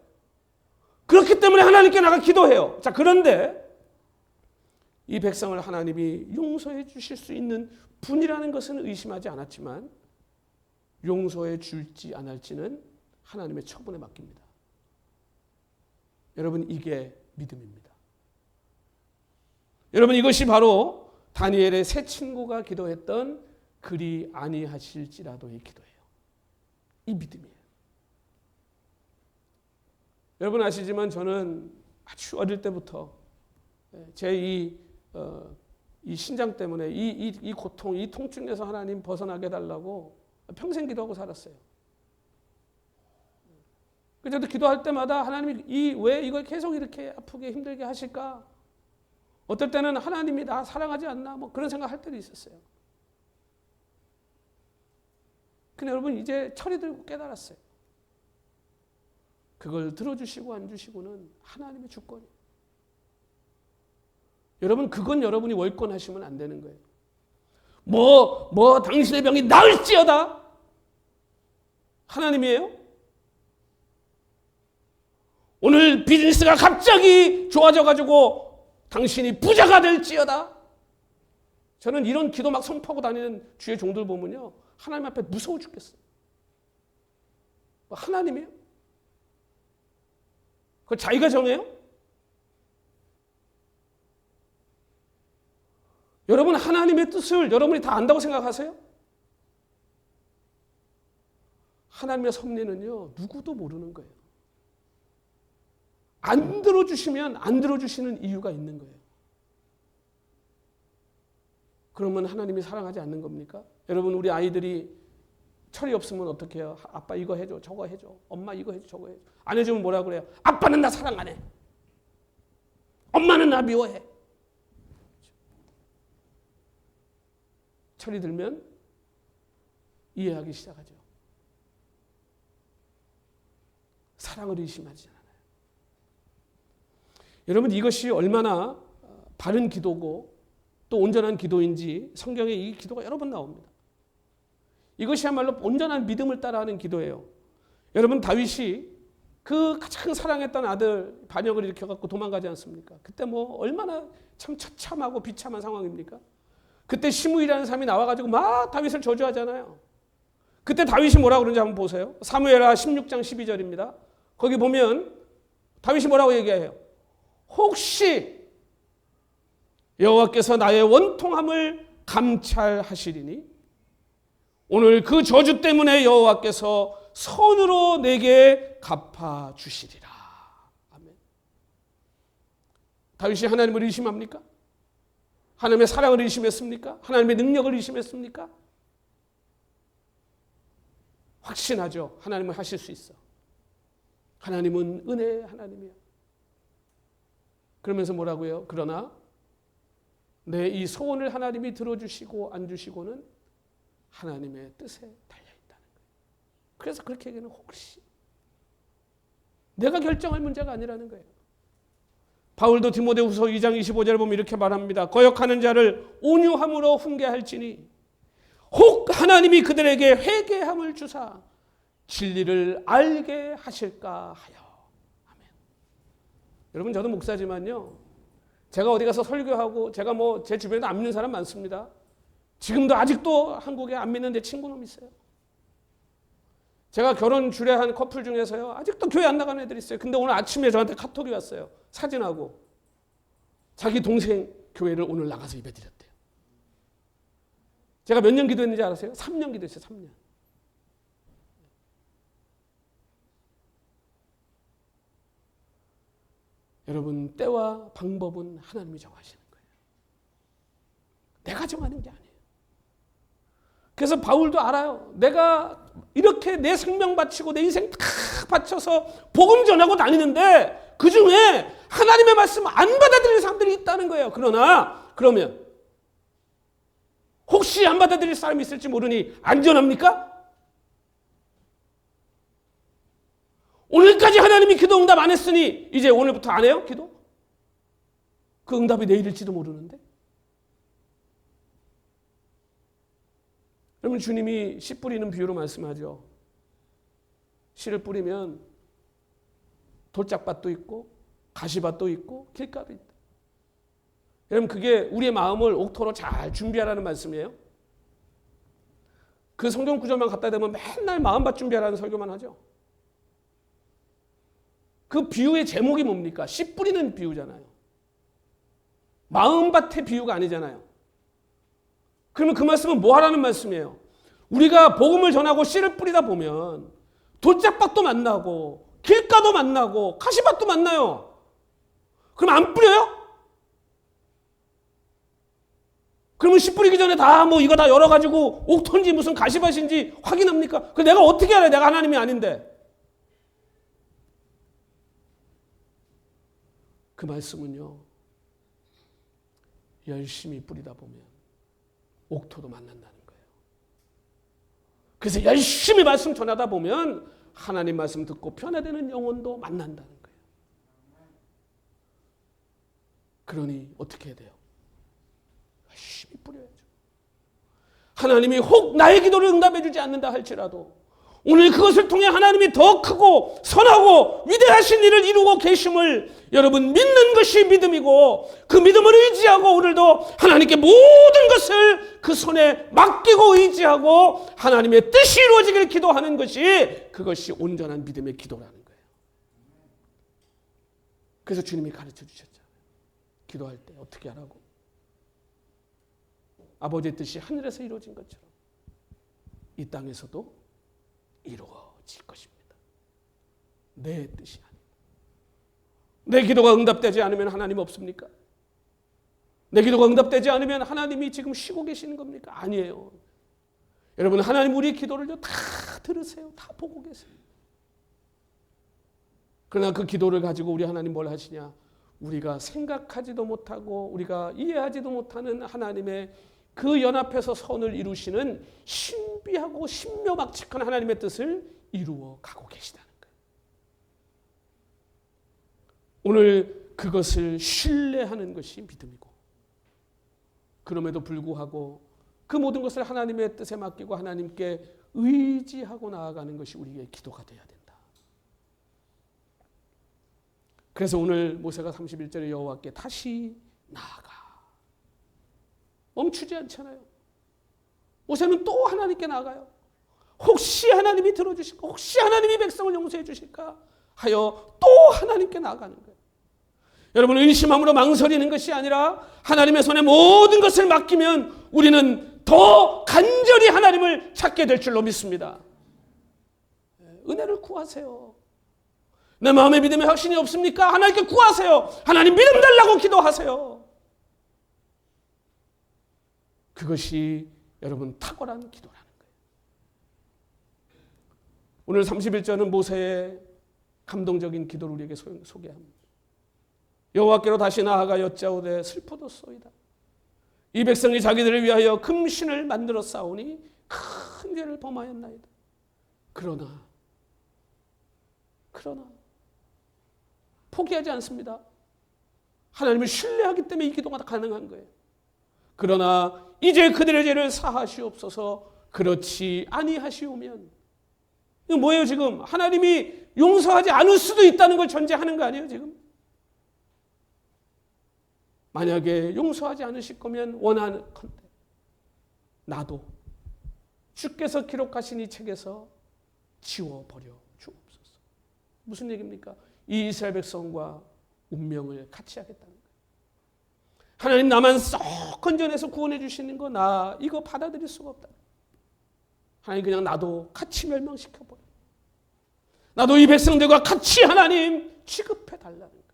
그렇기 때문에 하나님께 나가 기도해요. 자, 그런데 이 백성을 하나님이 용서해 주실 수 있는 분이라는 것은 의심하지 않았지만 용서해 줄지 안 할지는 하나님의 처분에 맡깁니다. 여러분, 이게 믿음입니다. 여러분, 이것이 바로 다니엘의 세 친구가 기도했던 그리 아니하실지라도의 기도예요. 이 믿음이에요. 여러분 아시지만 저는 아주 어릴 때부터 제 이 신장 때문에 이 고통, 이 통증에서 하나님 벗어나게 해달라고 평생 기도하고 살았어요. 저도 기도할 때마다 하나님이 왜 이걸 계속 이렇게 아프게 힘들게 하실까? 어떨 때는 하나님이 나 사랑하지 않나? 뭐 그런 생각할 때도 있었어요. 근데 여러분 이제 철이 들고 깨달았어요. 그걸 들어주시고 안 주시고는 하나님의 주권이에요. 여러분 그건 여러분이 월권하시면 안 되는 거예요. 당신의 병이 나을지어다. 하나님이에요? 오늘 비즈니스가 갑자기 좋아져가지고 당신이 부자가 될지어다. 저는 이런 기도 막 선포하고 다니는 주의 종들 보면요. 하나님 앞에 무서워 죽겠어요. 하나님이에요? 그걸 자기가 정해요? 여러분 하나님의 뜻을 여러분이 다 안다고 생각하세요? 하나님의 섭리는요. 누구도 모르는 거예요. 안 들어주시면 안 들어주시는 이유가 있는 거예요. 그러면 하나님이 사랑하지 않는 겁니까? 여러분 우리 아이들이 철이 없으면 어떻게 해요? 아빠 이거 해줘 저거 해줘 엄마 이거 해줘 저거 해줘 안 해주면 뭐라 그래요? 아빠는 나 사랑 안 해. 엄마는 나 미워해. 철이 들면 이해하기 시작하죠. 사랑을 의심하지 않아요. 여러분 이것이 얼마나 바른 기도고 또 온전한 기도인지 성경에 이 기도가 여러 번 나옵니다. 이것이야말로 온전한 믿음을 따라하는 기도예요. 여러분 다윗이 그 가장 사랑했던 아들 반역을 일으켜갖고 도망가지 않습니까? 그때 얼마나 참 처참하고 비참한 상황입니까? 그때 시므이라는 사람이 나와가지고 막 다윗을 저주하잖아요. 그때 다윗이 뭐라고 그러는지 한번 보세요. 사무엘하 16장 12절입니다. 거기 보면 다윗이 뭐라고 얘기해요? 혹시 여호와께서 나의 원통함을 감찰하시리니 오늘 그 저주 때문에 여호와께서 선으로 내게 갚아주시리라. 아멘. 다윗이 하나님을 의심합니까? 하나님의 사랑을 의심했습니까? 하나님의 능력을 의심했습니까? 확신하죠. 하나님은 하실 수 있어. 하나님은 은혜의 하나님이야. 그러면서 뭐라고요? 그러나 내 이 소원을 하나님이 들어주시고 안 주시고는 하나님의 뜻에 달려있다는 거예요. 그래서 그렇게 얘기하는 혹시 내가 결정할 문제가 아니라는 거예요. 바울도 디모데후서 2장 25절에 보면 이렇게 말합니다. 거역하는 자를 온유함으로 훈계할지니 혹 하나님이 그들에게 회개함을 주사 진리를 알게 하실까 하여. 아멘. 여러분 저도 목사지만요. 제가 어디 가서 설교하고 제가 제 주변에 안 믿는 사람 많습니다. 지금도 아직도 한국에 안 믿는 내 친구놈 있어요. 제가 결혼 주례한 커플 중에서요. 아직도 교회 안 나가는 애들 있어요. 근데 오늘 아침에 저한테 카톡이 왔어요. 사진하고. 자기 동생 교회를 오늘 나가서 예배 드렸대요. 제가 몇 년 기도했는지 알았어요? 3년 기도했어요. 3년. 여러분 때와 방법은 하나님이 정하시는 거예요. 내가 정하는 게 아니에요. 그래서 바울도 알아요. 내가 이렇게 내 생명 바치고 내 인생 다 바쳐서 복음 전하고 다니는데 그중에 하나님의 말씀 안 받아들이는 사람들이 있다는 거예요. 그러면 혹시 안 받아들일 사람이 있을지 모르니 안전합니까? 오늘까지 하나님이 기도 응답 안 했으니 이제 오늘부터 안 해요? 기도? 그 응답이 내일일지도 모르는데. 여러분 주님이 씨 뿌리는 비유로 말씀하죠. 씨를 뿌리면 돌짝밭도 있고 가시밭도 있고 길가도 있다. 여러분 그게 우리의 마음을 옥토로 잘 준비하라는 말씀이에요. 그 성경 구절만 갖다 대면 맨날 마음밭 준비하라는 설교만 하죠. 그 비유의 제목이 뭡니까? 씨 뿌리는 비유잖아요. 마음밭의 비유가 아니잖아요. 그러면 그 말씀은 뭐 하라는 말씀이에요? 우리가 복음을 전하고 씨를 뿌리다 보면 돌짝밭도 만나고 길가도 만나고 가시밭도 만나요. 그럼 안 뿌려요? 그러면 씨 뿌리기 전에 다 뭐 이거 다 열어가지고 옥토인지 무슨 가시밭인지 확인합니까? 그 내가 어떻게 알아요? 내가 하나님이 아닌데. 그 말씀은요, 열심히 뿌리다 보면 옥토도 만난다는 거예요. 그래서 열심히 말씀 전하다 보면 하나님 말씀 듣고 변화되는 영혼도 만난다는 거예요. 그러니 어떻게 해야 돼요? 열심히 뿌려야죠. 하나님이 혹 나의 기도를 응답해 주지 않는다 할지라도 오늘 그것을 통해 하나님이 더 크고 선하고 위대하신 일을 이루고 계심을 여러분 믿는 것이 믿음이고, 그 믿음을 의지하고 오늘도 하나님께 모든 것을 그 손에 맡기고 의지하고 하나님의 뜻이 이루어지기를 기도하는 것이, 그것이 온전한 믿음의 기도라는 거예요. 그래서 주님이 가르쳐 주셨잖아요. 기도할 때 어떻게 하라고? 아버지의 뜻이 하늘에서 이루어진 것처럼 이 땅에서도 이루어질 것입니다. 내 뜻이 아닙니다. 내 기도가 응답되지 않으면 하나님 없습니까? 내 기도가 응답되지 않으면 하나님이 지금 쉬고 계시는 겁니까? 아니에요. 여러분, 하나님 우리 기도를 다 들으세요. 다 보고 계세요. 그러나 그 기도를 가지고 우리 하나님 뭘 하시냐? 우리가 생각하지도 못하고 우리가 이해하지도 못하는 하나님의 그 연합해서 선을 이루시는 신비하고 신묘막측한 하나님의 뜻을 이루어 가고 계시다는 거예요. 오늘 그것을 신뢰하는 것이 믿음이고, 그럼에도 불구하고 그 모든 것을 하나님의 뜻에 맡기고 하나님께 의지하고 나아가는 것이 우리의 기도가 되어야 된다. 그래서 오늘 모세가 31절에 여호와께 다시 나아가. 멈추지 않잖아요. 모세는 또 하나님께 나아가요. 혹시 하나님이 들어주실까? 혹시 하나님이 백성을 용서해 주실까? 하여 또 하나님께 나아가는 거예요. 여러분, 의심함으로 망설이는 것이 아니라 하나님의 손에 모든 것을 맡기면 우리는 더 간절히 하나님을 찾게 될 줄로 믿습니다. 은혜를 구하세요. 내 마음에 믿음의 확신이 없습니까? 하나님께 구하세요. 하나님 믿음 달라고 기도하세요. 그것이 여러분 탁월한 기도라는 거예요. 오늘 31절은 모세의 감동적인 기도를 우리에게 소개합니다. 여호와께로 다시 나아가 여짜오되 슬프도소이다. 이 백성이 자기들을 위하여 금신을 만들어 싸우니 큰 죄를 범하였나이다. 그러나 포기하지 않습니다. 하나님을 신뢰하기 때문에 이 기도가 가능한 거예요. 그러나 이제 그들의 죄를 사하시옵소서. 그렇지 아니하시오면, 이거 뭐예요? 지금 하나님이 용서하지 않을 수도 있다는 걸 전제하는 거 아니에요? 지금 만약에 용서하지 않으실 거면 원하건대 나도 주께서 기록하신 이 책에서 지워버려 주옵소서. 무슨 얘기입니까? 이 이스라엘 백성과 운명을 같이 하겠다는 거예요. 하나님 나만 쏙 건져내서 구원해 주시는 거 나 이거 받아들일 수가 없다. 하나님 그냥 나도 같이 멸망시켜버려. 나도 이 백성들과 같이 하나님 취급해 달라는 거예요.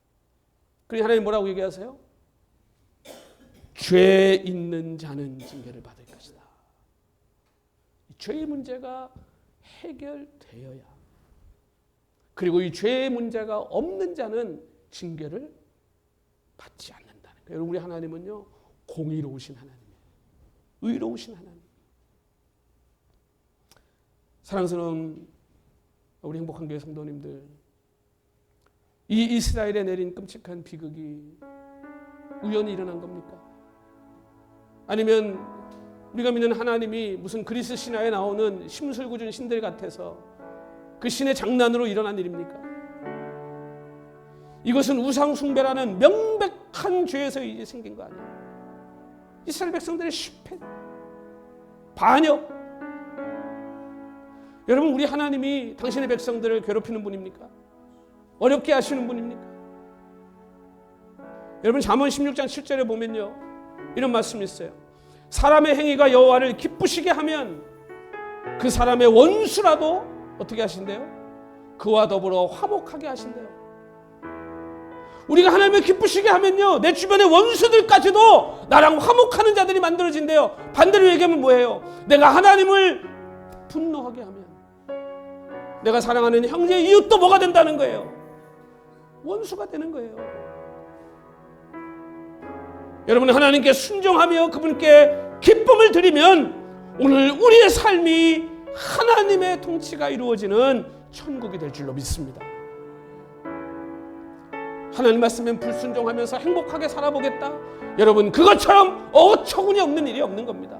그러니 하나님 뭐라고 얘기하세요? 죄 있는 자는 징계를 받을 것이다. 죄의 문제가 해결되어야, 그리고 이 죄의 문제가 없는 자는 징계를 받지 않는다는 거예요. 여러분, 우리 하나님은요 공의로우신 하나님이에요. 의로우신 하나님. 사랑스러운 우리 행복한 교회 성도님들, 이 이스라엘에 내린 끔찍한 비극이 우연히 일어난 겁니까? 아니면 우리가 믿는 하나님이 무슨 그리스 신화에 나오는 심술궂은 신들 같아서 그 신의 장난으로 일어난 일입니까? 이것은 우상 숭배라는 명백한 죄에서 이제 생긴 거 아니에요? 이스라엘 백성들의 실패, 반역. 여러분, 우리 하나님이 당신의 백성들을 괴롭히는 분입니까? 어렵게 하시는 분입니까? 여러분, 잠언 16장 7절에 보면요 이런 말씀이 있어요. 사람의 행위가 여호와를 기쁘시게 하면 그 사람의 원수라도 어떻게 하신대요? 그와 더불어 화목하게 하신대요. 우리가 하나님을 기쁘시게 하면요, 내 주변의 원수들까지도 나랑 화목하는 자들이 만들어진대요. 반대로 얘기하면 뭐예요? 내가 하나님을 분노하게 하면 내가 사랑하는 형제 이웃도 뭐가 된다는 거예요? 원수가 되는 거예요. 여러분, 하나님께 순종하며 그분께 기쁨을 드리면 오늘 우리의 삶이 하나님의 통치가 이루어지는 천국이 될 줄로 믿습니다. 하나님 말씀에 불순종하면서 행복하게 살아보겠다, 여러분, 그것처럼 어처구니 없는 일이 없는 겁니다.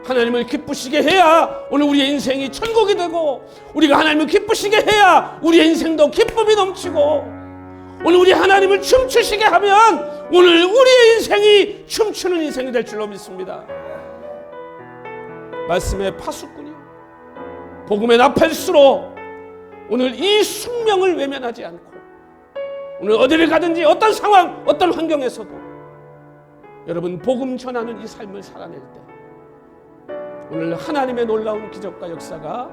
하나님을 기쁘시게 해야 오늘 우리의 인생이 천국이 되고, 우리가 하나님을 기쁘시게 해야 우리의 인생도 기쁨이 넘치고, 오늘 우리 하나님을 춤추시게 하면 오늘 우리의 인생이 춤추는 인생이 될 줄로 믿습니다. 말씀의 파수꾼이요, 복음의 나팔수로 오늘 이 숙명을 외면하지 않고 오늘 어디를 가든지 어떤 상황, 어떤 환경에서도 여러분 복음 전하는 이 삶을 살아낼 때 오늘 하나님의 놀라운 기적과 역사가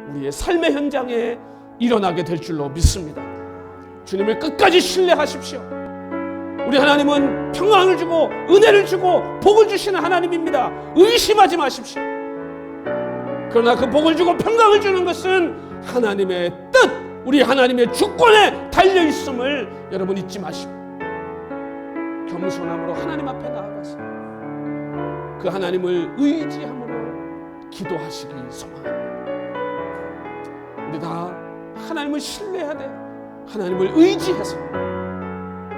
우리의 삶의 현장에 일어나게 될 줄로 믿습니다. 주님을 끝까지 신뢰하십시오. 우리 하나님은 평안을 주고 은혜를 주고 복을 주시는 하나님입니다. 의심하지 마십시오. 그러나 그 복을 주고 평강을 주는 것은 하나님의 뜻, 우리 하나님의 주권에 달려있음을 여러분 잊지 마시고 겸손함으로 하나님 앞에 나아가서 그 하나님을 의지함으로 기도하시기 소망합니다. 우리 다 하나님을 신뢰해야 돼요. 하나님을 의지해서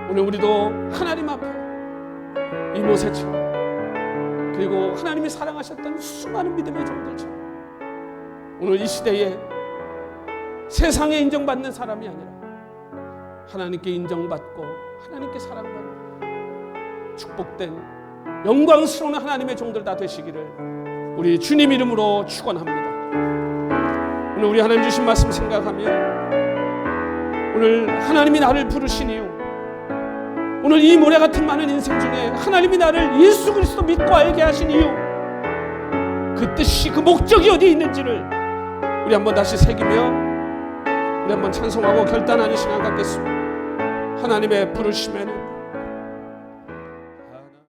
오늘 우리도 하나님 앞에 이 모세처럼, 그리고 하나님이 사랑하셨던 수많은 믿음의 종들처럼 오늘 이 시대에 세상에 인정받는 사람이 아니라 하나님께 인정받고 하나님께 사랑받는 축복된 영광스러운 하나님의 종들 다 되시기를 우리 주님 이름으로 축원합니다. 오늘 우리 하나님 주신 말씀 생각하며 오늘 하나님이 나를 부르신 이유, 오늘 이 모래 같은 많은 인생 중에 하나님이 나를 예수 그리스도 믿고 알게 하신 이유, 그 뜻이, 그 목적이 어디에 있는지를 우리 한번 다시 새기며 우리 한번 찬송하고 결단하는 시간 갖겠습니다. 하나님의 부르심에는